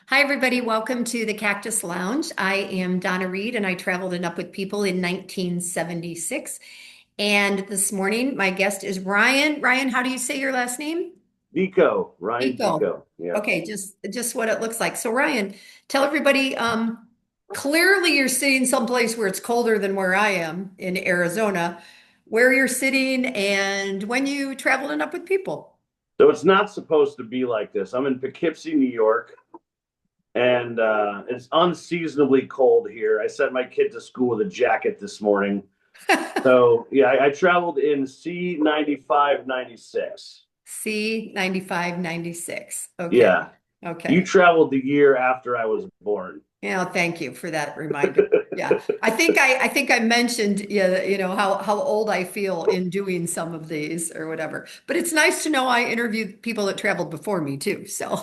Hi, everybody. Welcome to the Cactus Lounge. I am Donna Reed, and I traveled and up with people in 1976. And this morning, my guest is Ryan. Ryan, how do you say your last name? Dekoe, Ryan Dekoe. Dekoe. Yeah. Okay, just what it looks like. So, Ryan, tell everybody. Clearly, you're sitting someplace where it's colder than where I am in Arizona. Where you're sitting, and when you traveled and up with people. So it's not supposed to be like this. I'm in Poughkeepsie, New York, and it's unseasonably cold here. I sent my kid to school with a jacket this morning. So yeah, I traveled in C95-96. C95-96. Okay. Yeah. You Okay. traveled the year after I was born. Yeah, thank you for that reminder. Yeah. I think I mentioned yeah, how old I feel in doing some of these or whatever. But it's nice to know I interviewed people that traveled before me too. So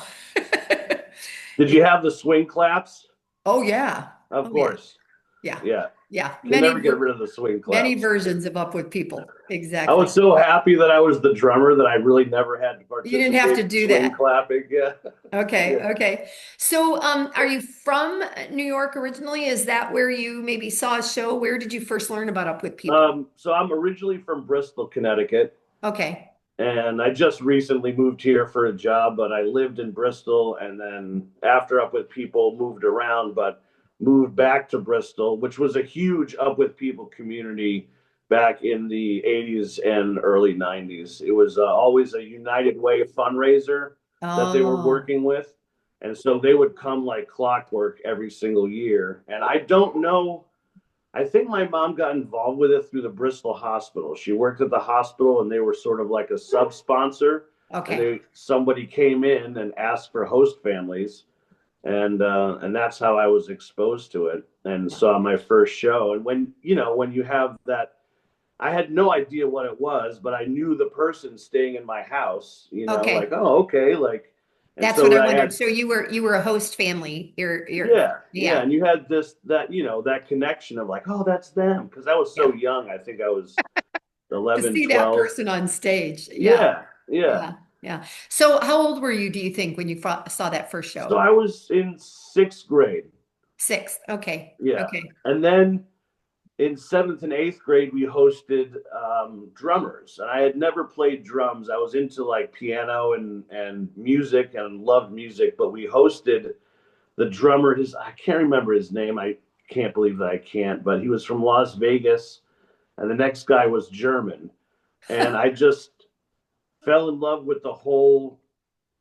Did yeah. you have the swing claps? Oh yeah. Of Oh yeah. course. Yeah. Yeah. Yeah. Can never get rid of the swing Many claps. versions of Up with People. I Exactly. was so happy that I was the drummer that I really never had to You didn't have participate to in do swing that. clapping. Yeah. Okay, Yeah. okay. So, are you from New York originally? Is that where you maybe saw a show? Where did you first learn about Up with People? So I'm originally from Bristol, Connecticut, Okay, and I just recently moved here for a job, but I lived in Bristol and then after Up With People moved around, but moved back to Bristol, which was a huge Up With People community back in the 80s and early 90s. It was always a United Way fundraiser that they were oh, working with. And so they would come like clockwork every single year. And I don't know, I think my mom got involved with it through the Bristol Hospital. She worked at the hospital and they were sort of like a sub sponsor. And okay. somebody came in and asked for host families, and that's how I was exposed to it and Yeah. saw my first show. And when you have that, I had no idea what it was, but I knew the person staying in my house. Like, Okay, oh, okay, like, and that's what so I I wondered. had, So you were a host family. You're yeah, yeah, yeah. and you had that connection of like, oh, that's them, because I was so Yeah. young. I think I was To 11, see that 12. person on stage. Yeah, Yeah, yeah. yeah, yeah. So how old were you, do you think, when you saw that first So show? I was in sixth grade. Sixth. Okay, Yeah. okay. And then in seventh and eighth grade, we hosted drummers. And I had never played drums. I was into like piano and music and loved music, but we hosted the drummer. I can't remember his name. I can't believe that I can't, but he was from Las Vegas. And the next guy was German. And I just fell in love with the whole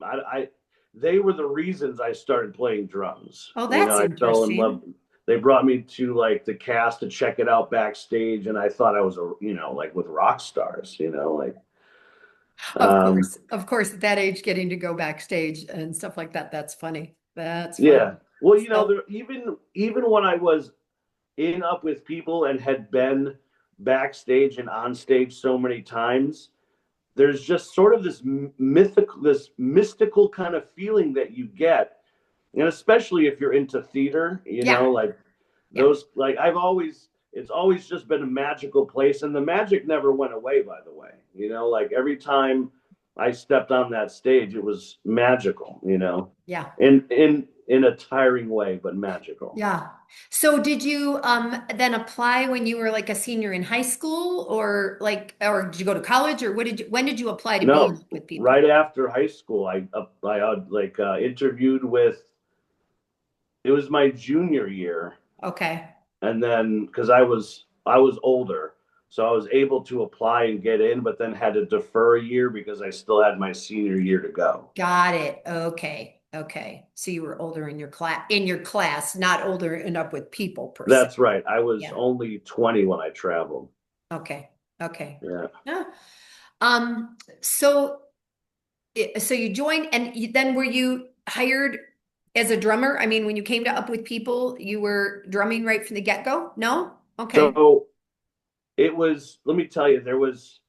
I they were the reasons I started playing drums. Oh, that's I fell in love. interesting. They brought me to like the cast to check it out backstage, and I thought I was like with rock stars. Like um, Of course, at that age, getting to go backstage and stuff like that, that's funny. That's funny. yeah. Well, So, even when I was in Up With People and had been backstage and on stage so many times, there's just sort of this mystical kind of feeling that you get, and especially if you're into theater, yeah, like yeah. those, like it's always just been a magical place, and the magic never went away, by the way. Like every time I stepped on that stage, it was magical, Yeah. in a tiring way, but magical. Yeah. So did you then apply when you were like a senior in high school or did you go to college or when did you apply to be No, in with right people? after high school, interviewed with. It was my junior year, Okay. and then because I was older, so I was able to apply and get in, but then had to defer a year because I still had my senior year to go. Got it. Okay. Okay. So you were older in your class, not older and up with people per se. That's right. I was Yeah. only 20 when I traveled. Okay. Okay. Yeah. Yeah. So so you joined and then were you hired as a drummer? I mean, when you came to Up with People, you were drumming right from the get-go? No? Okay. So it was. Let me tell you, there was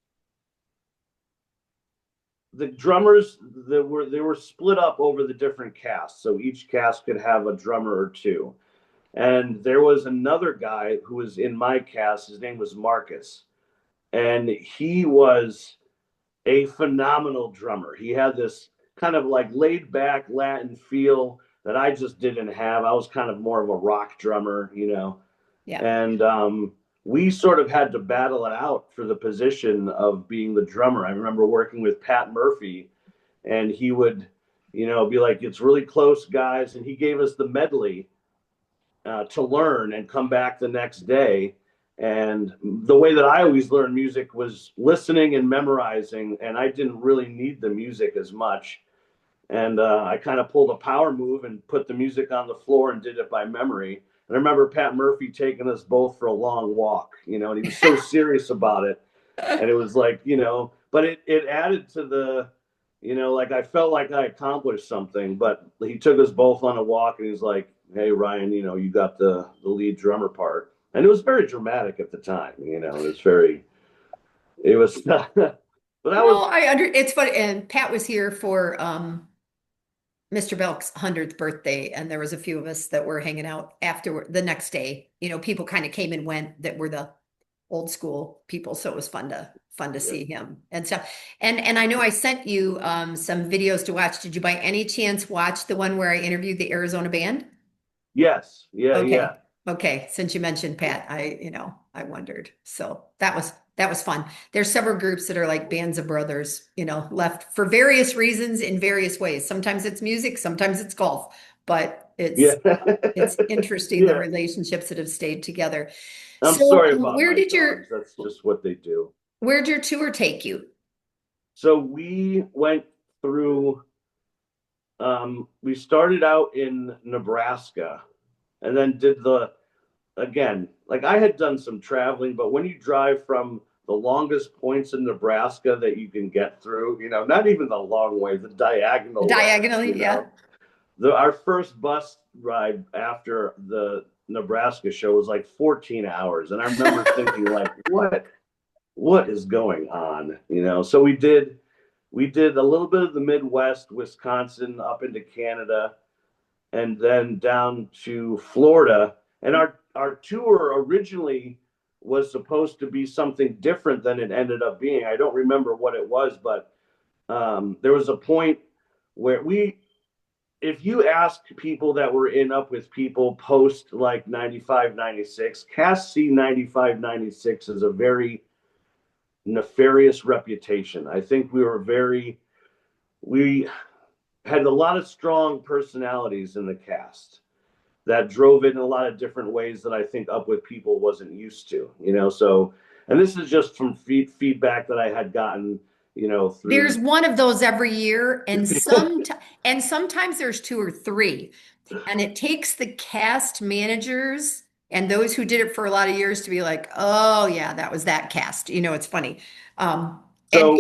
the drummers that they were split up over the different casts, so each cast could have a drummer or two. And there was another guy who was in my cast. His name was Marcus, and he was a phenomenal drummer. He had this kind of like laid back Latin feel that I just didn't have. I was kind of more of a rock drummer, Yeah. and we sort of had to battle it out for the position of being the drummer. I remember working with Pat Murphy, and he would, be like, "It's really close, guys," and he gave us the medley to learn and come back the next day. And the way that I always learned music was listening and memorizing, and I didn't really need the music as much. And I kind of pulled a power move and put the music on the floor and did it by memory. And I remember Pat Murphy taking us both for a long walk, and he was so serious about it. And it was like, but it added to the, like I felt like I accomplished something. But he took us both on a walk and he's like, "Hey, Ryan, you got the lead drummer part." And it was very dramatic at the time, it was, but that No, was, it's funny. And Pat was here for Mr. Belk's 100th birthday, and there was a few of us that were hanging out after the next day. People kind of came and went that were the old school people, so it was fun to yeah. see him and stuff. And I know I sent you some videos to watch. Did you by any chance watch the one where I interviewed the Arizona band? Yes. Yeah. Okay. Yeah. Okay. Since you mentioned Pat, I wondered. So that was fun. There's several groups that are like bands of brothers, left for various reasons in various ways. Sometimes it's music, sometimes it's golf, but Yeah. it's interesting the Yeah. relationships that have stayed together. I'm So sorry about my dogs. That's just what they do. where'd your tour take you? So we went through, we started out in Nebraska and then did again, like I had done some traveling, but when you drive from the longest points in Nebraska that you can get through, not even the long way, the diagonal way, Diagonally, yeah. our first bus ride after the Nebraska show was like 14 hours. And I remember thinking like, what is going on? So we did a little bit of the Midwest, Wisconsin, up into Canada, and then down to Florida. And our tour originally was supposed to be something different than it ended up being. I don't remember what it was, but there was a point where if you ask people that were in Up With People post like 95, 96, Cast C95-96 is a very nefarious reputation. I think we had a lot of strong personalities in the cast that drove it in a lot of different ways that I think Up With People wasn't used to, so, and this is just from feedback that I had gotten, There's through. one of those every year, and sometimes there's two or three. And it takes the cast managers and those who did it for a lot of years to be like, oh yeah, that was that cast. It's funny. Um, and So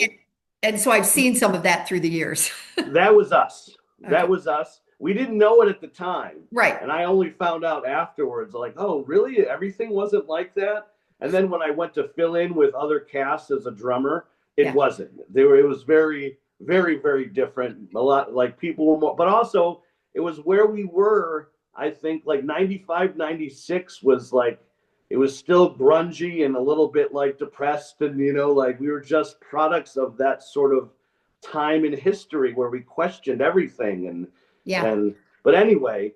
and so I've seen some of that through the years. that was us. That Okay. was us. We didn't know it at the time. Right. And I only found out afterwards, like, oh, really? Everything wasn't like that? And then when I went to fill in with other casts as a drummer, it Yeah. wasn't. It was very, very, very different. A lot like people were more, but also it was where we were. I think like 95, 96 was like, it was still grungy and a little bit like depressed. And, like we were just products of that sort of time in history where we questioned everything. Yeah. And but anyway,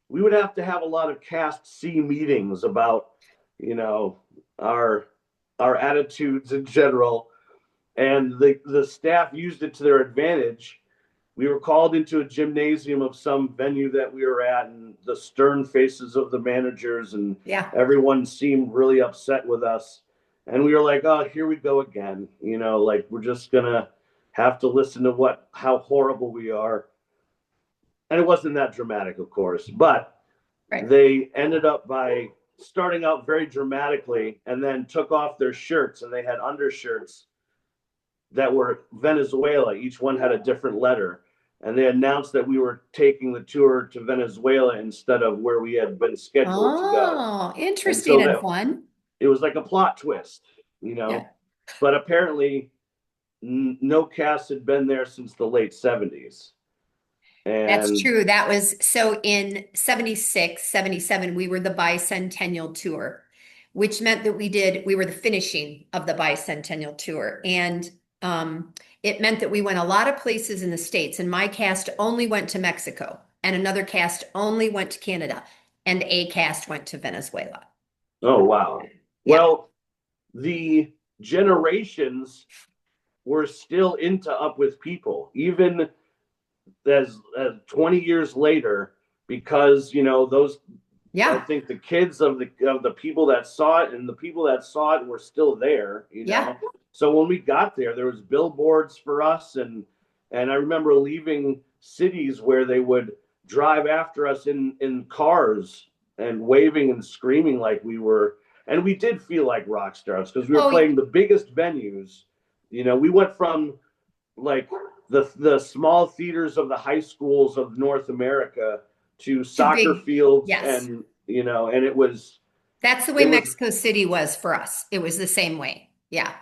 we would have a lot of cast C meetings about, you know our our attitudes in general, and the staff used it to their advantage. We were called into a gymnasium of some venue that we were at, and the stern faces of the managers and Yeah. everyone seemed really upset with us. And we were like, oh, here we go again. Like we're just gonna have to listen to how horrible we are. And it wasn't that dramatic, of course, but Right. they ended up by starting out very dramatically and then took off their shirts, and they had undershirts that were Venezuela. Each one had a different letter. And they announced that we were taking the tour to Venezuela instead of where we had been scheduled to go. Oh, And interesting so and that fun. it was like a plot twist, you Yeah. know. But apparently, no cast had been there since the late 70s. That's And true. That was so in 76, 77. We were the bicentennial tour, which meant that we were the finishing of the bicentennial tour. And it meant that we went a lot of places in the States, and my cast only went to Mexico. and another cast only went to Canada, and a cast went to Venezuela. Oh, wow. Yeah. Well, the generations were still into Up With People, even as 20 years later, because, those, I Yeah. think the kids of the people that saw it and the people that saw it were still there. Yeah. So when we got there was billboards for us, and I remember leaving cities where they would drive after us in cars and waving and screaming like we were, and we did feel like rock stars because we were Oh, playing the biggest venues. We went from like the small theaters of the high schools of North America to too soccer big. fields, Yes. and it was That's the way it was Mexico City was for us. It was the same way. Yeah.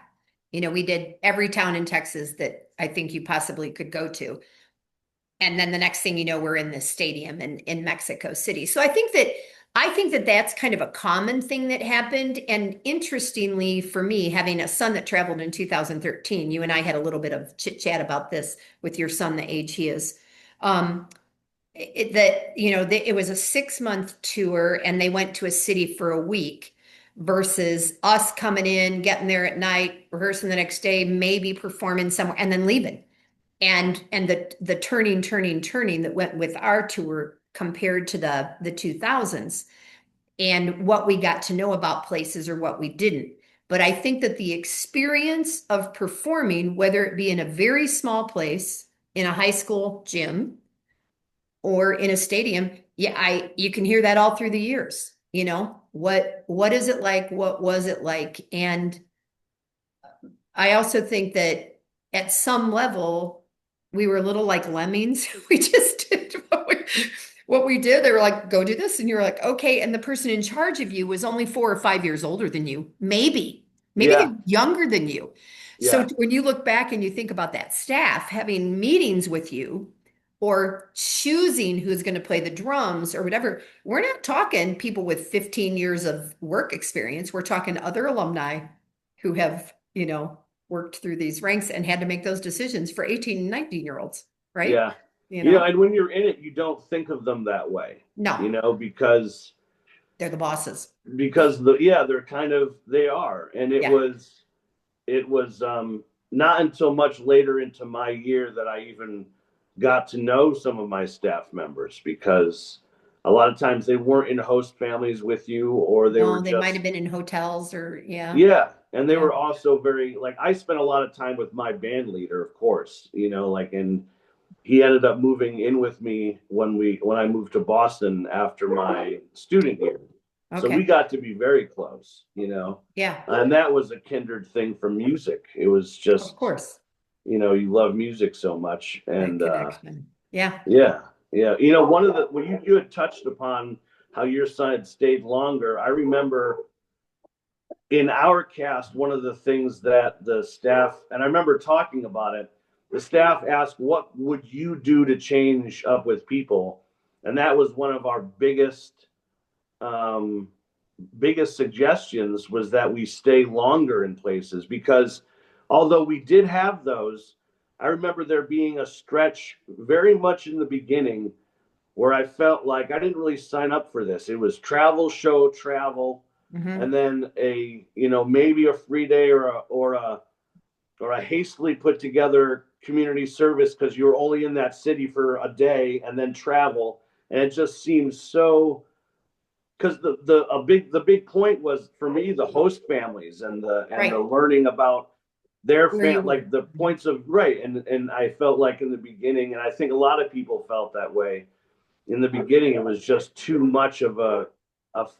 We did every town in Texas that I think you possibly could go to. And then the next thing you know, we're in this stadium in Mexico City. So I think that that's kind of a common thing that happened. And interestingly, for me, having a son that traveled in 2013, you and I had a little bit of chit chat about this with your son, the age he is. Um, it was a 6 month tour, and they went to a city for a week versus us coming in, getting there at night, rehearsing the next day, maybe performing somewhere, and then leaving and the turning that went with our tour compared to the 2000s and what we got to know about places or what we didn't. But I think that the experience of performing, whether it be in a very small place, in a high school gym, or in a stadium, yeah, I you can hear that all through the years. What is it like? What was it like? And I also think that at some level, we were a little like lemmings. We just did what we did. They were like, go do this. And you're like, okay. And the person in charge of you was only 4 or 5 years older than you. Maybe yeah, they're younger than you. So yeah, when you look back and you think about that staff having meetings with you or choosing who's going to play the drums or whatever, we're not talking people with 15 years of work experience. We're talking other alumni who have, worked through these ranks and had to make those decisions for 18 and 19-year olds, right? yeah. You know, And when you're in it, you don't think of them that way, no, because they're the bosses. they're kind of they are, and it Yeah. was it was not until much later into my year that I even got to know some of my staff members, because a lot of times they weren't in host families with you, or they were No, they might just have been in hotels or, yeah, yeah, and they yeah. were also very like I spent a lot of time with my band leader, of course, like, and he ended up moving in with me when I moved to Boston after my student year. So we Okay. got to be very close. Yeah, And that was a kindred thing for music. It was of just, course. you love music so much. That And connection. Yeah. yeah, yeah. One of the when you had touched upon how your son had stayed longer, I remember in our cast, one of the things that the staff, and I remember talking about it, the staff asked, what would you do to change Up With People? And that was one of our um, biggest suggestions, was that we stay longer in places, because although we did have those, I remember there being a stretch very much in the beginning where I felt like I didn't really sign up for this. It was travel, show, travel, Hmm. and then maybe a free day or a hastily put together community service because you were only in that city for a day, and then travel, and it just seems so, because the big point was for me the host families and the Right. learning about their Where you like were. the points of right, and I felt like in the beginning, and I think a lot of people felt that way in the beginning, it was just too much of a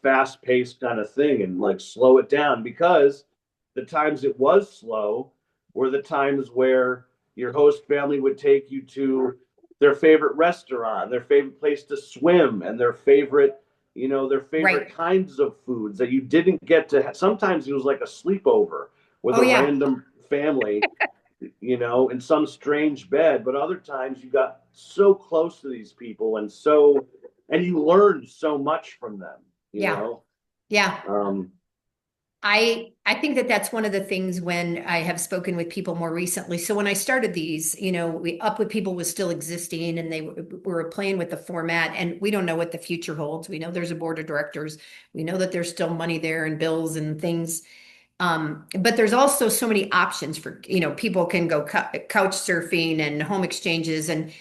fast paced kind of thing, and like slow it down, because the times it was slow were the times where your host family would take you to their favorite restaurant, their favorite place to swim, and their favorite Right. kinds of foods that you didn't get to sometimes it was like a sleepover with Oh, a yeah. random family, in some strange bed. But other times you got so close to these people, and you learned so much from them, you Yeah. know. Yeah. Um, I think that that's one of the things when I have spoken with people more recently. So when I started these, we Up with People was still existing and they were playing with the format, and we don't know what the future holds. We know there's a board of directors. We know that there's still money there and bills and things. But there's also so many options for, people can go couch surfing and home exchanges, and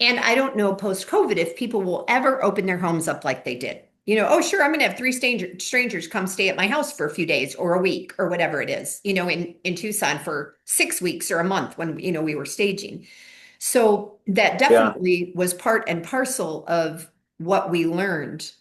I don't know post COVID if people will ever open their homes up like they did. Oh, sure, I'm going to have three strangers come stay at my house for a few days or a week or whatever it is, in Tucson for 6 weeks or a month when, we were staging. So that Yeah. definitely was part and parcel of what we learned.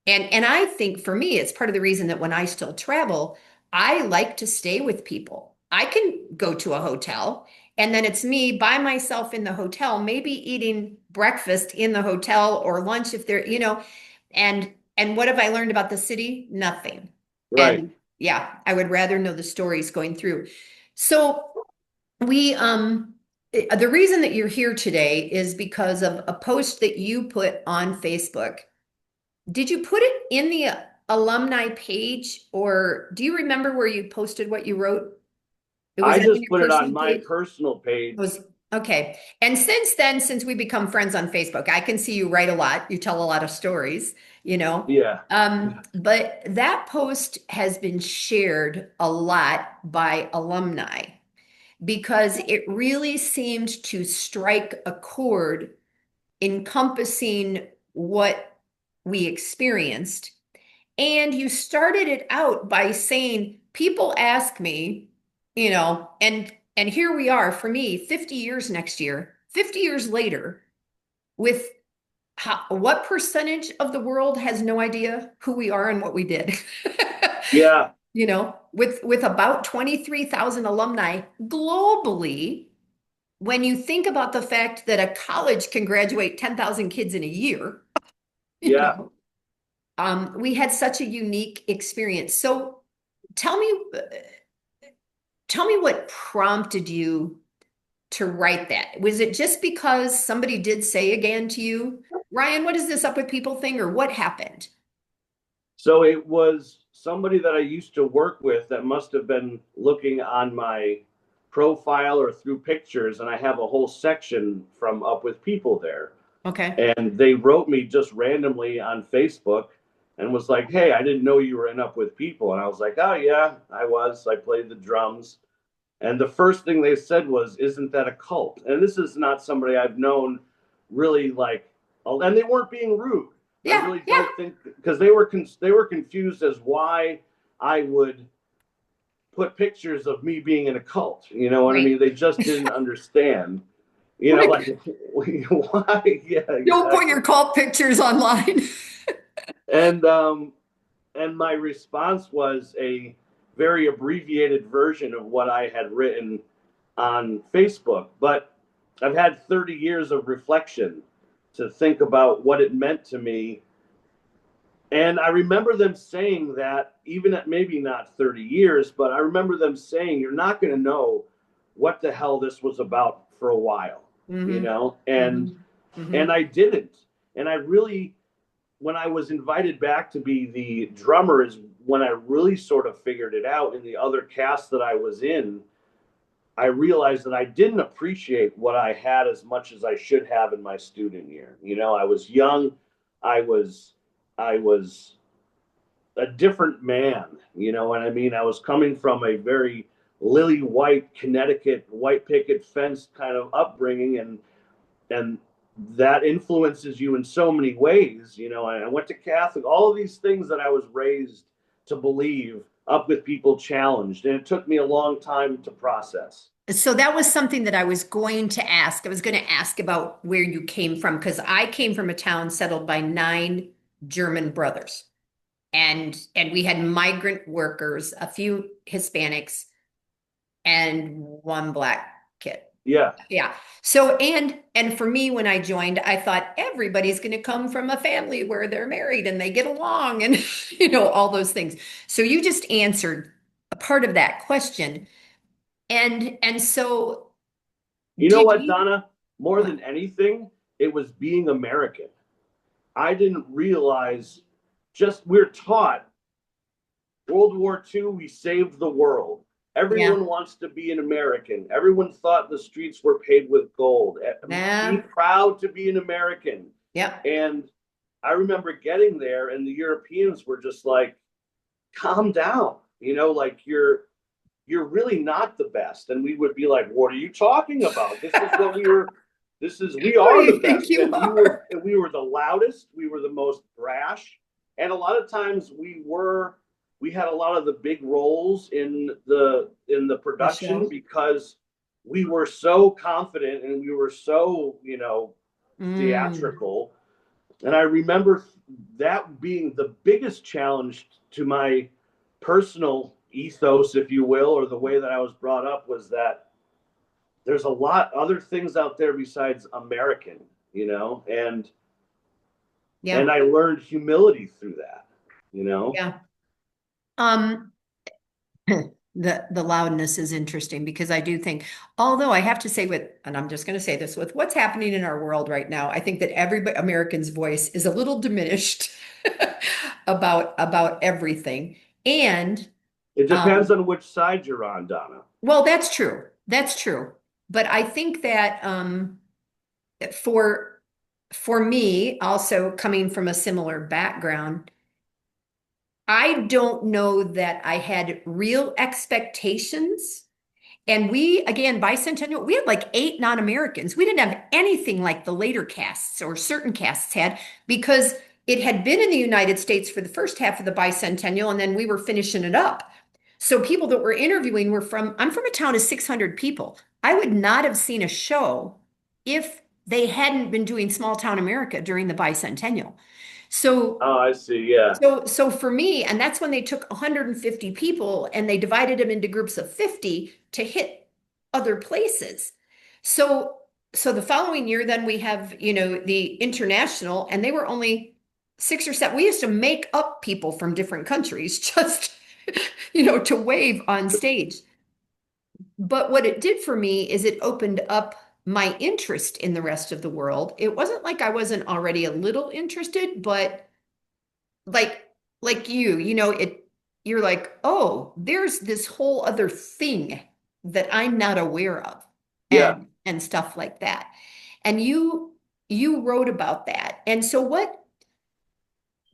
And I think for me, it's part of the reason that when I still travel, I like to stay with people. I can go to a hotel and then it's me by myself in the hotel, maybe eating breakfast in the hotel or lunch if they're, and what have I learned about the city? Nothing. Right. And yeah, I would rather know the stories going through. So we the reason that you're here today is because of a post that you put on Facebook. Did you put it in the alumni page, or do you remember where you posted what you wrote? Was I that on just your put it on personal my page? personal It page. was okay. And since then, since we become friends on Facebook, I can see you write a lot. You tell a lot of stories, you know. Yeah. But that post has been shared a lot by alumni because it really seemed to strike a chord encompassing what we experienced. And you started it out by saying, people ask me, and here we are for me, 50 years next year, 50 years later, with what percentage of the world has no idea who we are and what we did? Yeah. With about 23,000 alumni globally, when you think about the fact that a college can graduate 10,000 kids in a year, you Yeah. know, we had such a unique experience. So tell me, tell me what prompted you to write that. Was it just because somebody did say again to you, Ryan, what is this Up with People thing, or what happened? So it was somebody that I used to work with that must have been looking on my profile or through pictures, and I have a whole section from Up with People there. Okay. And they wrote me just randomly on Facebook and was like, "Hey, I didn't know you were in Up with People." And I was like, "Oh yeah, I was. I played the drums." And the first thing they said was, "Isn't that a cult?" And this is not somebody I've known really like, and they weren't being rude. I Yeah, really yeah, don't think because they were confused as why I would put pictures of me being in a cult. You know what I right. mean? They just didn't understand. Like, Like why? Yeah, don't put your exactly. cult pictures online. And and my response was a very abbreviated version of what I had written on Facebook. But I've had 30 years of reflection to think about what it meant to me. And I remember them saying that, even at maybe not 30 years, but I remember them saying, "You're not going to know what the hell this was about for a while, you Hmm. know?" Hmm. And Hmm. I didn't. And I really, when I was invited back to be the drummer, is when I really sort of figured it out. In the other cast that I was in, I realized that I didn't appreciate what I had as much as I should have in my student year. I was young. I was a different man. You know what I mean? I was coming from a very lily white Connecticut white picket fence kind of upbringing, and that influences you in so many ways. I went to Catholic, all of these things that I was raised to believe. Up with People challenged, and it took me a long time to process. So that was something that I was going to ask. I was going to ask about where you came from because I came from a town settled by nine German brothers. And we had migrant workers, a few Hispanics, and one black kid. Yeah. Yeah. So and for me when I joined, I thought everybody's going to come from a family where they're married and they get along and all those things. So you just answered a part of that question. And so You know did what, you Donna? More what? than anything, it was being American. I didn't realize, just we're taught World War II, we saved the world. Yeah. Everyone wants to be an American. Everyone thought the streets were paved with gold. Be Yeah. proud to be an American. Yep. And I remember getting there, and the Europeans were just like, calm down. Like you're really not the best. And we would be like, what are you talking about? This is what we were, we Who do are the you think best. you And are? we were the loudest, we were the most brash. And a lot of times we had a lot of the big roles in the The production show. because we were so confident and we were so, Mm. theatrical. And I remember that being the biggest challenge to my personal ethos, if you will, or the way that I was brought up, was that there's a lot other things out there besides American, and Yeah. I learned humility through that, you know. Yeah. Um, the loudness is interesting because I do think, although I have to say and I'm just going to say this, with what's happening in our world right now, I think that every American's voice is a little diminished about everything. And It depends um, on which side you're on, Donna. well, that's true. That's true. But I think that for for me, also coming from a similar background, I don't know that I had real expectations. And we, again, bicentennial, we had like 8 non-Americans. We didn't have anything like the later casts or certain casts had because it had been in the United States for the first half of the bicentennial, and then we were finishing it up. So people that we're interviewing I'm from a town of 600 people. I would not have seen a show if they hadn't been doing small town America during the bicentennial. So Oh, I see. Yeah. so for me, and that's when they took 150 people and they divided them into groups of 50 to hit other places. So so the following year, then we have, the international, and they were only 6 or 7. We used to make up people from different countries just, to wave on stage. But what it did for me is it opened up my interest in the rest of the world. It wasn't like I wasn't already a little interested, but like you're like, oh, there's this whole other thing that I'm not aware of, Yeah. and stuff like that. And you wrote about that. And so what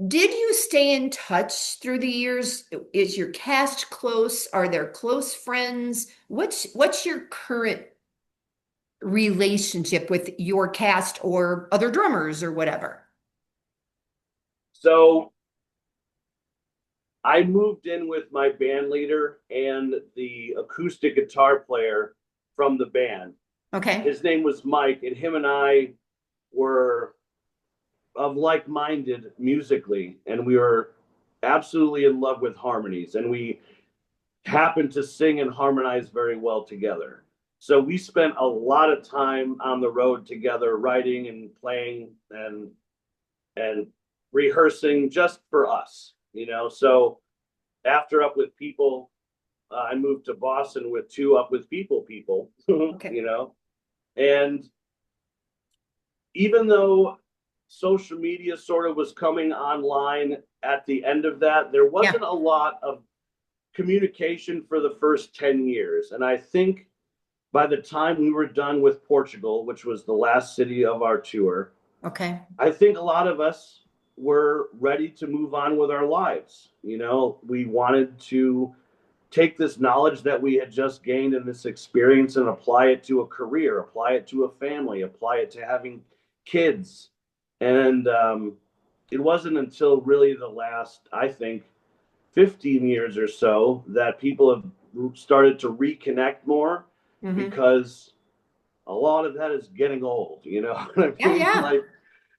did you stay in touch through the years? Is your cast close? Are there close friends? What's your current relationship with your cast or other drummers or whatever? So I moved in with my band leader and the acoustic guitar player from the band. Okay. His name was Mike, and him and I were of like-minded musically, and we were absolutely in love with harmonies, and we happened to sing and harmonize very well together. So we spent a lot of time on the road together, writing and playing and rehearsing just for us, So after Up with People, I moved to Boston with two Up with People, Okay. And even though social media sort of was coming online at the end of that, there Yeah. wasn't a lot of communication for the first 10 years. And I think by the time we were done with Portugal, which was the last city of our tour, Okay. I think a lot of us were ready to move on with our lives. We wanted to take this knowledge that we had just gained in this experience and apply it to a career, apply it to a family, apply it to having kids. And it wasn't until really the last, I think, 15 years or so that people have started to reconnect more Hmm. because a lot of that is getting old, what I Yeah, mean? yeah. Like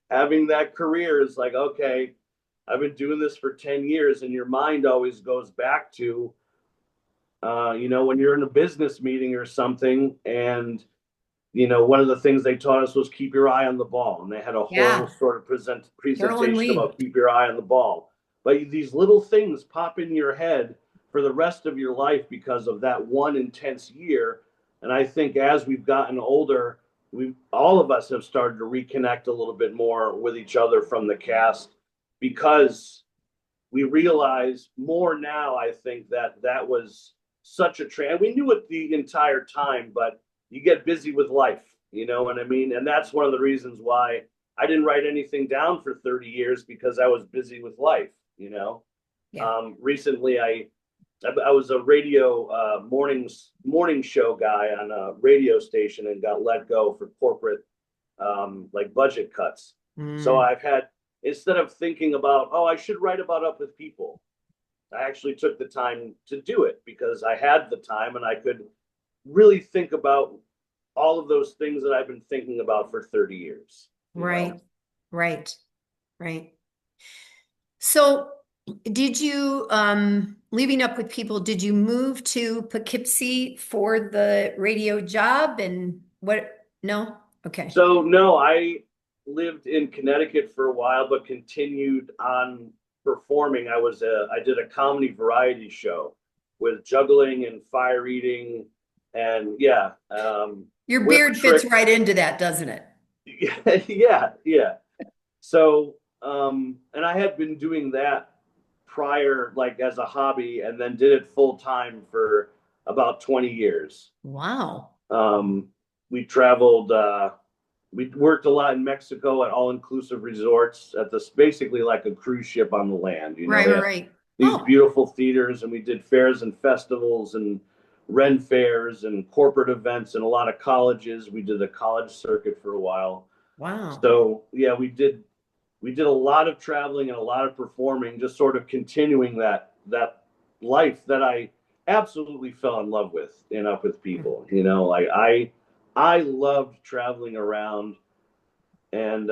having that career is like, okay, I've been doing this for 10 years, and your mind always goes back to, when you're in a business meeting or something, and one of the things they taught us was keep your eye on the ball, and they had a whole Yeah. sort of Carolyn presentation Lee. about keep your eye on the ball. But these little things pop in your head for the rest of your life because of that one intense year. And I think as we've gotten older, we all of us have started to reconnect a little bit more with each other from the cast because we realize more now, I think, that that was such a trend. We knew it the entire time, but you get busy with life, you know what I mean? And that's one of the reasons why I didn't write anything down for 30 years, because I was busy with life, you know? Yeah. Recently, I was a radio morning show guy on a radio station and got let go for corporate like budget cuts. So Mm, I've had, instead of thinking about, oh, I should write about Up with People, I actually took the time to do it because I had the time and I could really think about all of those things that I've been thinking about for 30 years, you know? right. Right. Right. So did you, leaving Up with People, did you move to Poughkeepsie for the radio job and what? No? Okay. So no, I lived in Connecticut for a while, but continued on performing. I did a comedy variety show with juggling and fire eating, and yeah, Your whip beard fits right tricks. into that, doesn't it? Yeah, yeah. So and I had been doing that prior, like as a hobby, and then did it full time for about 20 years. Wow. Um, we traveled. We worked a lot in Mexico at all-inclusive resorts at this, basically like a cruise ship on the land. You know, Right, they right, have right. these Oh, beautiful theaters, and we did fairs and festivals and Ren fairs and corporate events and a lot of colleges. We did the college circuit for a while. wow. So yeah, we did a lot of traveling and a lot of performing, just sort of continuing that life that I absolutely fell in love with in Up with People. You know, like I loved traveling around, and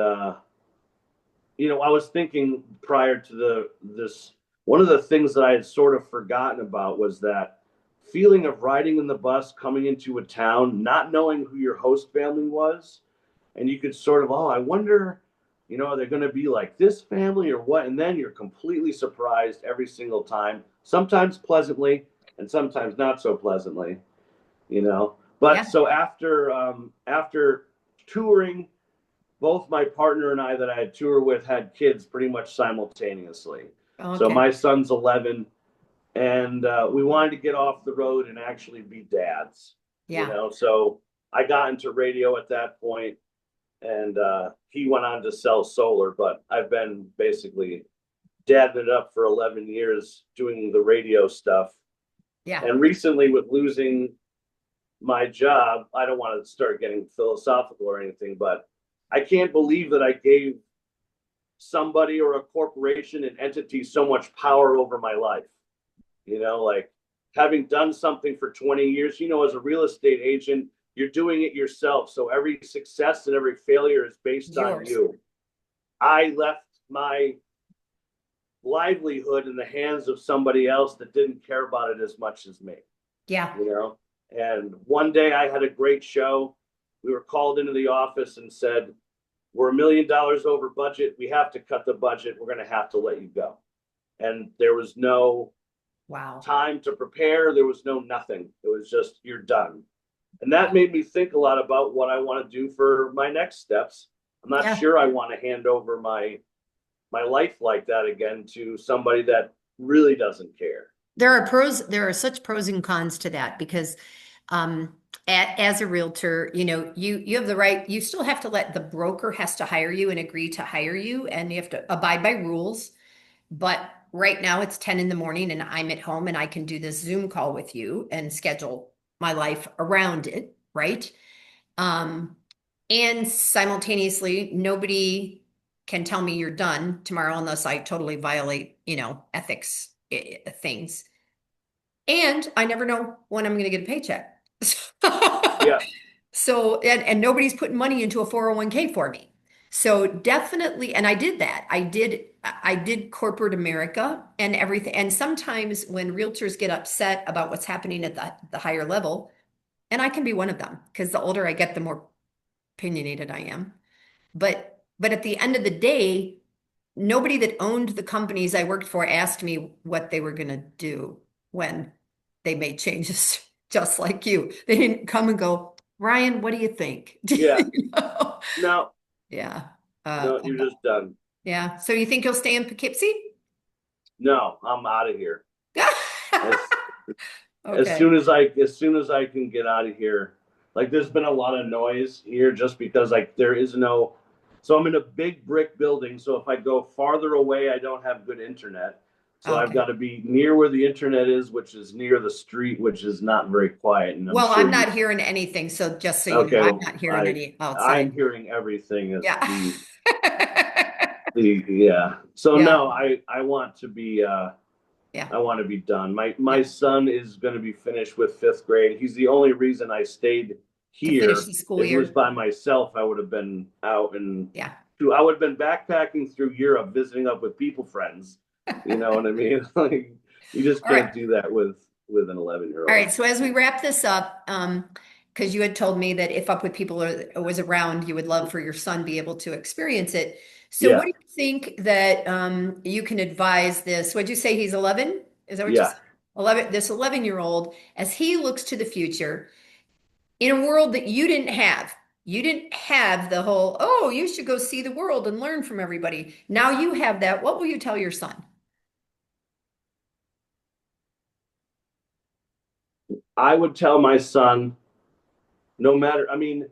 you know, I was thinking prior to this, one of the things that I had sort of forgotten about was that feeling of riding in the bus, coming into a town, not knowing who your host family was, and you could sort of, oh, I wonder, you know, are they going to be like this family or what? And then you're completely surprised every single time, sometimes pleasantly and sometimes not so pleasantly, you know. But Yeah. so after touring, both my partner and I that I had toured with had kids pretty much simultaneously. So Okay. my son's 11, and we wanted to get off the road and actually be dads, you Yeah. know. So I got into radio at that point, and he went on to sell solar. But I've been basically dadding it up for 11 years doing the radio stuff. Yeah. And recently, with losing my job, I don't want to start getting philosophical or anything, but I can't believe that I gave somebody or a corporation, an entity, so much power over my life. You know, like having done something for 20 years, you know, as a real estate agent, you're doing it yourself. So every success and every failure is based It's on yours. you. I left my livelihood in the hands of somebody else that didn't care about it as much as me, Yeah. you know? And one day I had a great show. We were called into the office and said, we're $1 million over budget. We have to cut the budget. We're going to have to let you go. And there was no Wow. time to prepare. There was no nothing. It was just, you're done. And that made me think a lot about what I want to do for my next steps. I'm not Yeah. sure I want to hand over my life like that again to somebody that really doesn't care. There are such pros and cons to that because as a realtor, you have the right, you still have to let the broker has to hire you and agree to hire you, and you have to abide by rules. But right now it's 10 in the morning and I'm at home and I can do this Zoom call with you and schedule my life around it, right? Um, and simultaneously, nobody can tell me you're done tomorrow unless I totally violate, ethics things. And I never know when I'm going to get a paycheck. Yeah, So, and nobody's putting money into a 401k for me. So definitely, and I did that. I did corporate America and everything. And sometimes when realtors get upset about what's happening at the higher level, and I can be one of them because the older I get, the more opinionated I am. But at the end of the day, nobody that owned the companies I worked for asked me what they were going to do when they made changes, just like you. They didn't come and go, Ryan, what do you think? yeah. You know? No, Yeah. no, you're just done. Yeah. So you think you'll stay in Poughkeepsie? No, I'm out of here. As Okay. as soon as I can get out of here. Like there's been a lot of noise here just because like there is no, so I'm in a big brick building. So if I go farther away, I don't have good internet. So I've got Okay. to be near where the internet is, which is near the street, which is not very quiet. And I'm Well, sure I'm you, not hearing anything, so just so you know, okay, I'm well, not hearing any I'm outside. hearing everything as Yeah. yeah. So Yeah. no, I want to be Yeah. I want to be done. My Yeah. son is going to be finished with fifth grade. He's the only reason I stayed To finish here. the school If it was year. by myself, I would have been out and Yeah. I would have been backpacking through Europe, visiting up with people friends. You know what I mean? Like you just All right. can't do that with an 11-year All old. right. So as we wrap this up, because you had told me that if Up with People was around, you would love for your son be able to experience it. So what Yeah, do you think that you can advise this? What'd you say he's 11? Is that what you yeah. said? 11, this 11-year-old, as he looks to the future in a world that you didn't have. You didn't have the whole, oh, you should go see the world and learn from everybody. Now you have that. What will you tell your son? I would tell my son, no matter. I mean,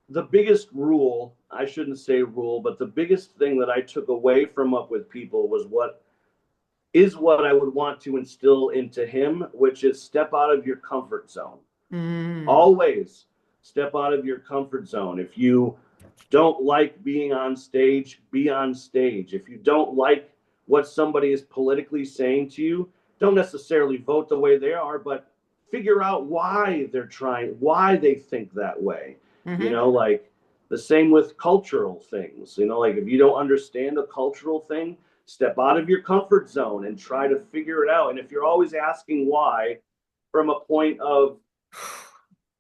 the biggest rule. I shouldn't say rule, but the biggest thing that I took away from Up with People was what I would want to instill into him, which is step out of your comfort zone. Mm, Always step out of your comfort zone. If you don't like being on stage, be on stage. If you don't like what somebody is politically saying to you, don't necessarily vote the way they are, but figure out why they're trying, why they think that way. You hmm. know, like the same with cultural things. You know, like if you don't understand a cultural thing, step out of your comfort zone and try to figure it out. And if you're always asking why from a point of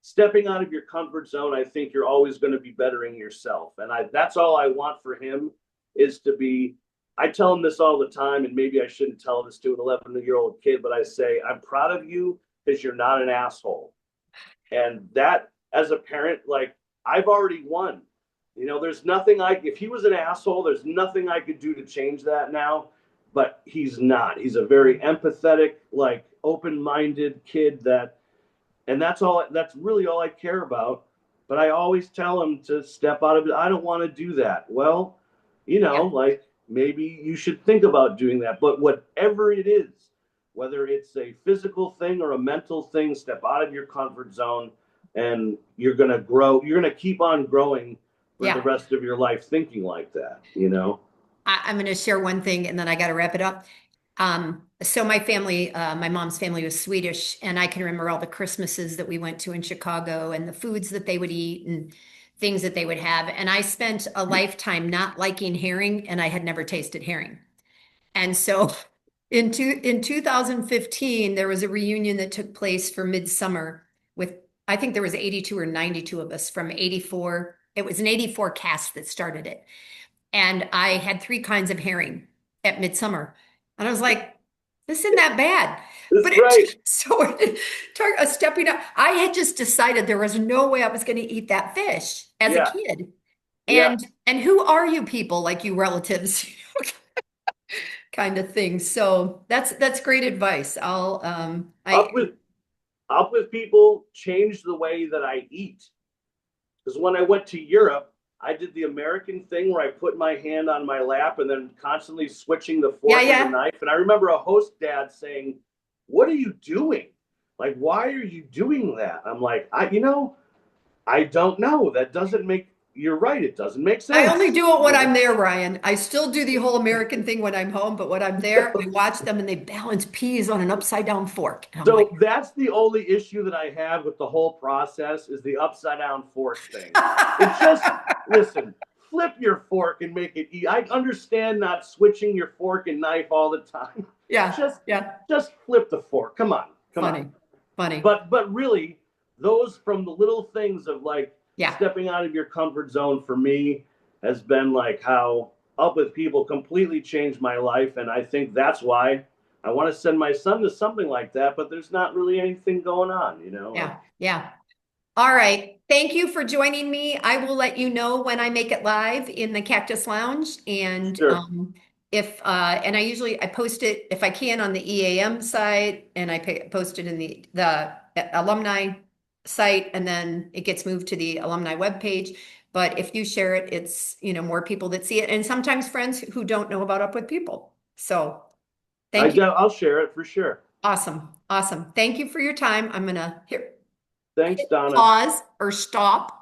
stepping out of your comfort zone, I think you're always going to be bettering yourself. And that's all I want for him is to be. I tell him this all the time, and maybe I shouldn't tell this to an 11-year-old kid, but I say, I'm proud of you because you're not an asshole. And that, as a parent, like, I've already won. You know, there's nothing if he was an asshole, there's nothing I could do to change that now. But he's not. He's a very empathetic, like, open minded kid and that's really all I care about. But I always tell him to step out of it. I don't want to do that. Well, Yeah. like maybe you should think about doing that. But whatever it is, whether it's a physical thing or a mental thing, step out of your comfort zone and you're going to grow. You're going to keep on growing for the Yeah. rest of your life thinking like that, you know? I'm going to share one thing and then I got to wrap it up. So my family, my mom's family was Swedish, and I can remember all the Christmases that we went to in Chicago and the foods that they would eat and things that they would have. And I spent a lifetime not liking herring, and I had never tasted herring. And so in 2015, there was a reunion that took place for Midsummer with, I think there was 82 or 92 of us from 84. It was an 84 cast that started it. And I had three kinds of herring at Midsummer. And I was like, this isn't that bad. This But is right. stepping up, I had just decided there was no way I was going to eat that fish as a Yeah. kid. Yeah. And who are you people, like you relatives, kind of thing. So that's great advice. Up with up with people, change the way that I eat. Because when I went to Europe, I did the American thing where I put my hand on my lap and then constantly switching the Yeah, fork and the yeah. knife. And I remember a host dad saying, "What are you doing? Like, why are you doing that?" I'm like, I don't know. That doesn't make. You're right. It doesn't make I only sense. do it You when know. I'm there, Ryan. I still do the whole American thing when I'm home, but when I'm there, I watch them and they balance peas on an upside down fork. And I'm like, So that's the only issue that I have with the whole process is the upside down fork thing. It just listen, flip your fork and make it eat. I understand not switching your fork and knife all the time. yeah, Just yeah. just flip the fork. Come on. Come on. Funny, funny. But really, those from the little things of like Yeah, stepping out of your comfort zone for me has been like how Up with People completely changed my life. And I think that's why I want to send my son to something like that, but there's not really anything going on, like yeah, yeah. All right. Thank you for joining me. I will let you know when I make it live in the Cactus Lounge. And sure. if and I post it if I can on the EAM site, and post it in the alumni site, and then it gets moved to the alumni webpage. But if you share it, it's more people that see it, and sometimes friends who don't know about Up With People. So thank you. I'll share it for sure. Awesome. Awesome. Thank you for your time. I'm gonna Thanks, Donna. pause or stop